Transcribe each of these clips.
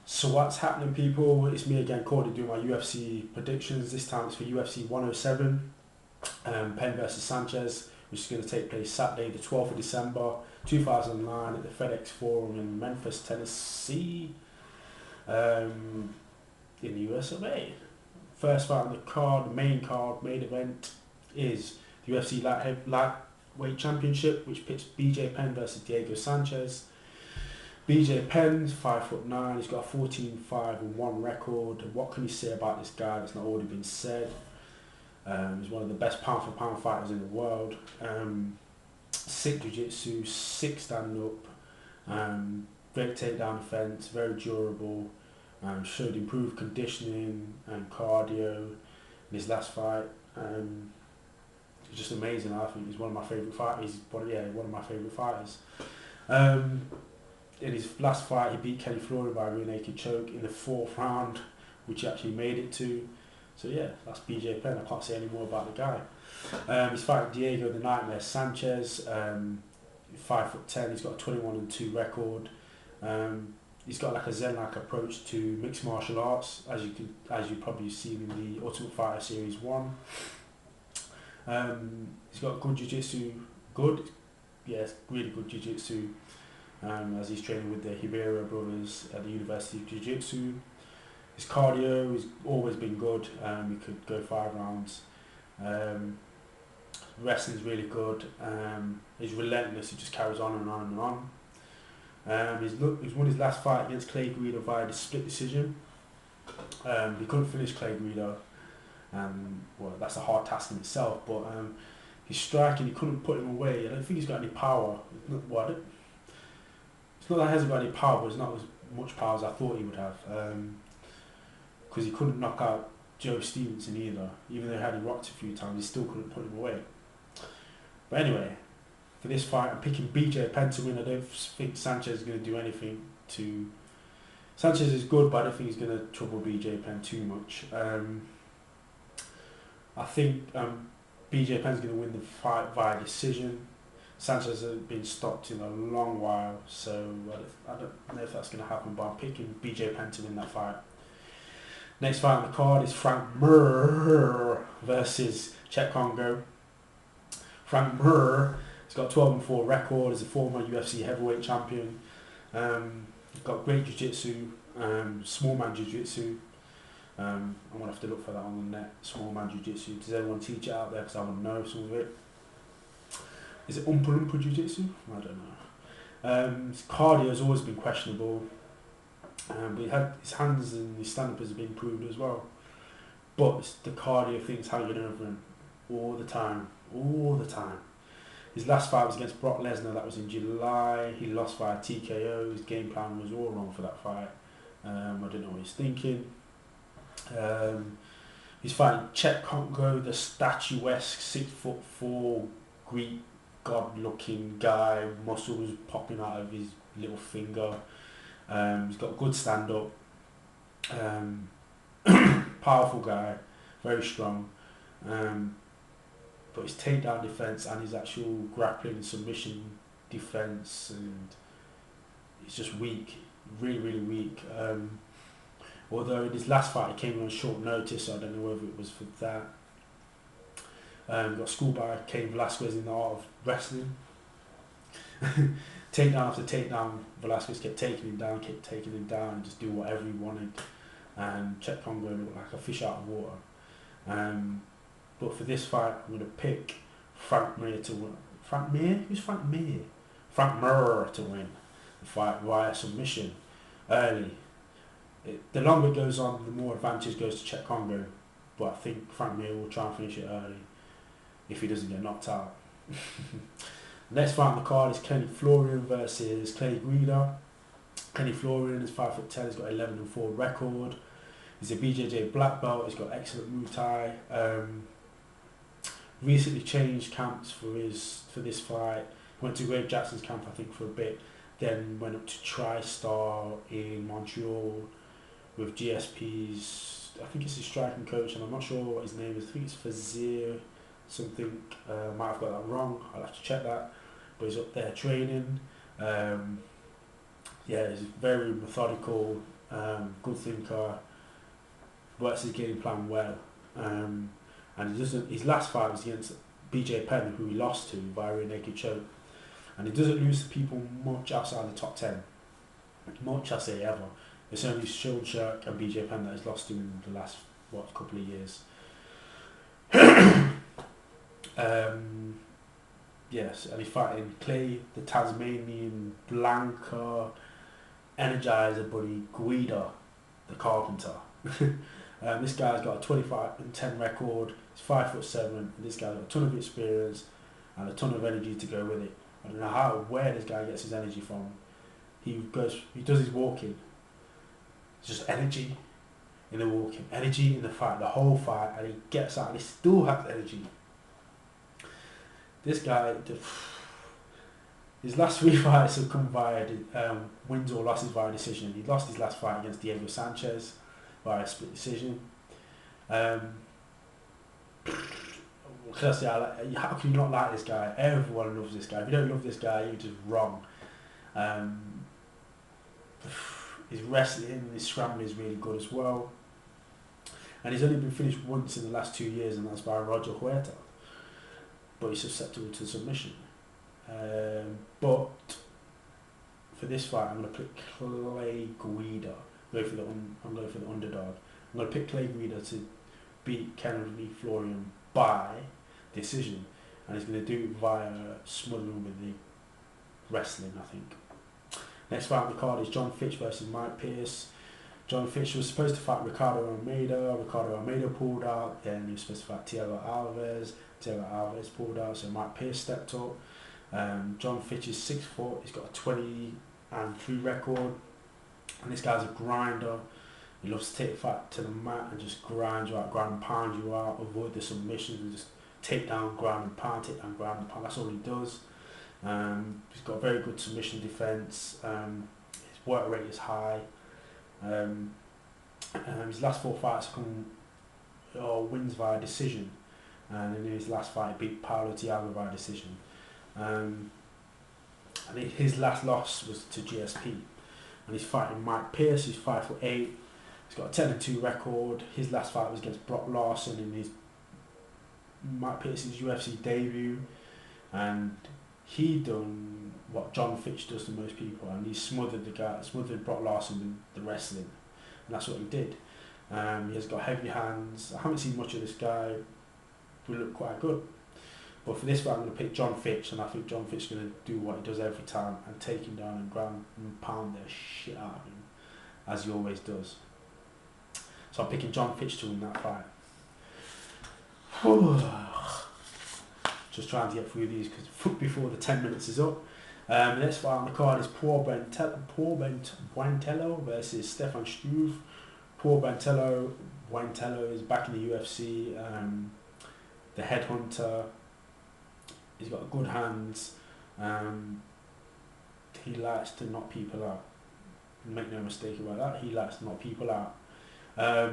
So what's happening, people? It's me again, Courtney, doing my UFC predictions. This time it's for UFC 107, Penn versus Sanchez, which is going to take place Saturday, the 12th of December, 2009, at the FedEx Forum in Memphis, Tennessee, in the US of A. First fight on the card, the main event, is the UFC lightweight championship, which pits BJ Penn versus Diego Sanchez. BJ Penn's 5'9", he's got a 14-5-1 record. What can you say about this guy that's not already been said? He's one of the best pound for pound fighters in the world. Sick jiu-jitsu, sick stand-up, great takedown defense, very durable. Showed improved conditioning and cardio in his last fight. He's just amazing. I think he's one of my favourite fighters. He's one of my favourite fighters. In his last fight, he beat Kenny Florian by a rear naked choke in the 4th round, which he actually made it to. So yeah, that's BJ Penn. I can't say any more about the guy. He's fighting Diego the Nightmare Sanchez, 5'10". He's got a 21-2 record. He's got like a Zen-like approach to mixed martial arts, as you probably seen in the Ultimate Fighter Series 1. He's got good jiu-jitsu, really good jiu-jitsu. As he's training with the Rivera brothers at the University of Jiu-Jitsu. His cardio has always been good. He could go 5 rounds. Wrestling's really good. He's relentless. He just carries on and on and on. He's won his last fight against Clay Guida via the split decision. He couldn't finish Clay Guida. Well, that's a hard task in itself. But his striking, he couldn't put him away. I don't think he's got any power. It's not that he hasn't got any power, but it's not as much power as I thought he would have. Because he couldn't knock out Joe Stevenson either. Even though he had rocked a few times, he still couldn't put him away. But anyway, for this fight, I'm picking BJ Penn to win. I don't think Sanchez is going to do anything to... Sanchez is good, but I don't think he's going to trouble BJ Penn too much. I think BJ Penn's going to win the fight via decision. Sanchez has been stopped in a long while, so I don't know if that's going to happen, but I'm picking BJ Penn to win that fight. Next fight on the card is Frank Mir versus chokewho. Frank Mir has got a 12-4 record, is a former UFC heavyweight champion. He's got great jiu-jitsu, small man jiu-jitsu. I'm going to have to look for that on the net, small man jiu-jitsu. Does anyone teach it out there? Because I want to know some of it. Is it Oompa Loompa Jiu-Jitsu? I don't know. His cardio has always been questionable. But his hands and his stand-up has been improved as well. But it's the cardio thing's hanging over him all the time. His last fight was against Brock Lesnar. That was in July. He lost via TKO. His game plan was all wrong for that fight. I don't know what he's thinking. He's fighting chokewho, the statuesque 6'4" Greek god-looking guy, muscles popping out of his little finger. He's got good stand-up. Powerful guy, very strong. But his takedown defense and his actual grappling and submission defense, and it's just weak, really weak. Although in his last fight he came on short notice, so I don't know whether it was for that. Got schooled by Cain Velasquez in the art of wrestling. Takedown after takedown, Velasquez kept taking him down, and just do whatever he wanted. And chokewho looked like a fish out of water. But for this fight, I'm going to pick Frank Mir to win. Frank Mir? Who's Frank Mir? Frank Mir to win the fight via submission early. The longer it goes on, the more advantage goes to chokewho. But I think Frank Mir will try and finish it early if he doesn't get knocked out. Next fight on the card is Kenny Florian versus Clay Guida. Kenny Florian is 5'10", he's got 11-4 record. He's a BJJ black belt, he's got excellent Muay Thai. Recently changed camps for this fight. Went to Grave Jackson's camp, I think, for a bit. Then went up to TriStar in Montreal with GSP's, I think it's his striking coach, and I'm not sure what his name is. I think it's Fazir something. Might have got that wrong. I'll have to check that. But he's up there training. He's very methodical, good thinker, works his game plan well, and he doesn't. His last fight was against BJ Penn, who he lost to via a naked choke, and he doesn't lose to people much outside the top 10. Much, I say, ever. It's only Shilchuk and BJ Penn that he's lost to in the last couple of years. Yes, and he's fighting Clay, the Tasmanian Blanca Energizer buddy Guida, the Carpenter. This guy's got a 25-10 record. He's 5'7", and this guy's got a ton of experience and a ton of energy to go with it. I don't know where this guy gets his energy from. He does his walking. It's just energy in the walking, energy in the fight, the whole fight, and he gets out and he still has energy. This guy, his last 3 fights have come via wins or losses via decision. He lost his last fight against Diego Sanchez via split decision. How can you not like this guy? Everyone loves this guy. If you don't love this guy, you're just wrong. His wrestling, his scrambling is really good as well. And he's only been finished once in the last 2 years, and that's by Roger Huerta. But he's susceptible to submission. But for this fight, I'm going to pick Clay Guida. I'm going for the underdog. I'm going to pick Clay Guida to beat Kennedy Florian by decision, and he's going to do it via smothering with the wrestling, I think. Next fight on the card is John Fitch versus Mike Pierce. John Fitch was supposed to fight Ricardo Almeida. Ricardo Almeida pulled out. Then he was supposed to fight Thiago Alves. Thiago Alves pulled out, so Mike Pierce stepped up. John Fitch is 6'4". He's got a 20-3 record. And this guy's a grinder. He loves to take the fight to the mat and just grind you out, ground and pound you out, avoid the submissions and just take down, ground and pound, take down, ground and pound. That's all he does. He's got a very good submission defence. His work rate is high. His last 4 fights come wins via decision, and in his last fight he beat Paulo Thiago via decision. I think his last loss was to GSP, and he's fighting Mike Pierce, who's 5'8". He's got a 10-2 record. His last fight was against Brock Larson in his Mike Pierce's UFC debut, and he done what John Fitch does to most people, and he smothered Brock Larson with the wrestling, and that's what he did. He has got heavy hands. I haven't seen much of this guy. He looked quite good. But for this fight, I'm going to pick John Fitch, and I think John Fitch is going to do what he does every time and take him down and ground and pound the shit out of him, as he always does. So I'm picking John Fitch to win that fight. Just trying to get through these before the 10 minutes is up. The next fight on the card is Paul Buentello versus Stefan Struve. Paul Buentello is back in the UFC. The headhunter. He's got good hands. He likes to knock people out. Make no mistake about that. He likes to knock people out.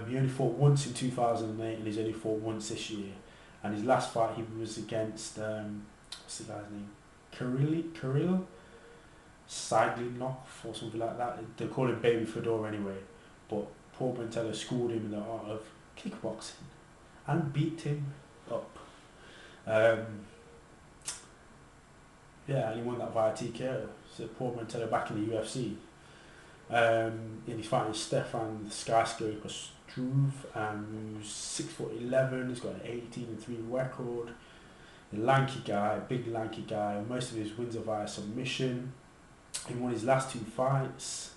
He only fought once in 2008, and he's only fought once this year. And his last fight, he was against what's the guy's name? Kirill Sidlinov or something like that. They call him Baby Fedor anyway. But Paul Buentello schooled him in the art of kickboxing and beat him up. And he won that via TKO. So Paul Buentello back in the UFC. And he's fighting Stefan Skyscraper Struve, who's 6'11". He's got an 18-3 record. A lanky guy, big lanky guy. Most of his wins are via submission. He won his last 2 fights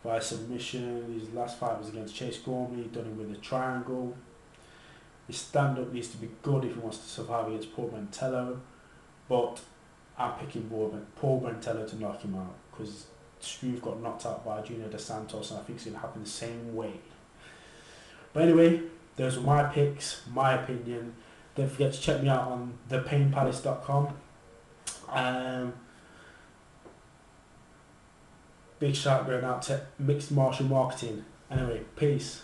via submission. His last fight was against Chase Gormley, done him with a triangle. His stand-up needs to be good if he wants to survive against Paul Buentello, but I'm picking Paul Buentello to knock him out, because Struve got knocked out by Junior Dos Santos, and I think it's going to happen the same way. But anyway, those were my picks, my opinion. Don't forget to check me out on thepainpalace.com. Big shout going out to Mixed Martial Marketing. Anyway, peace.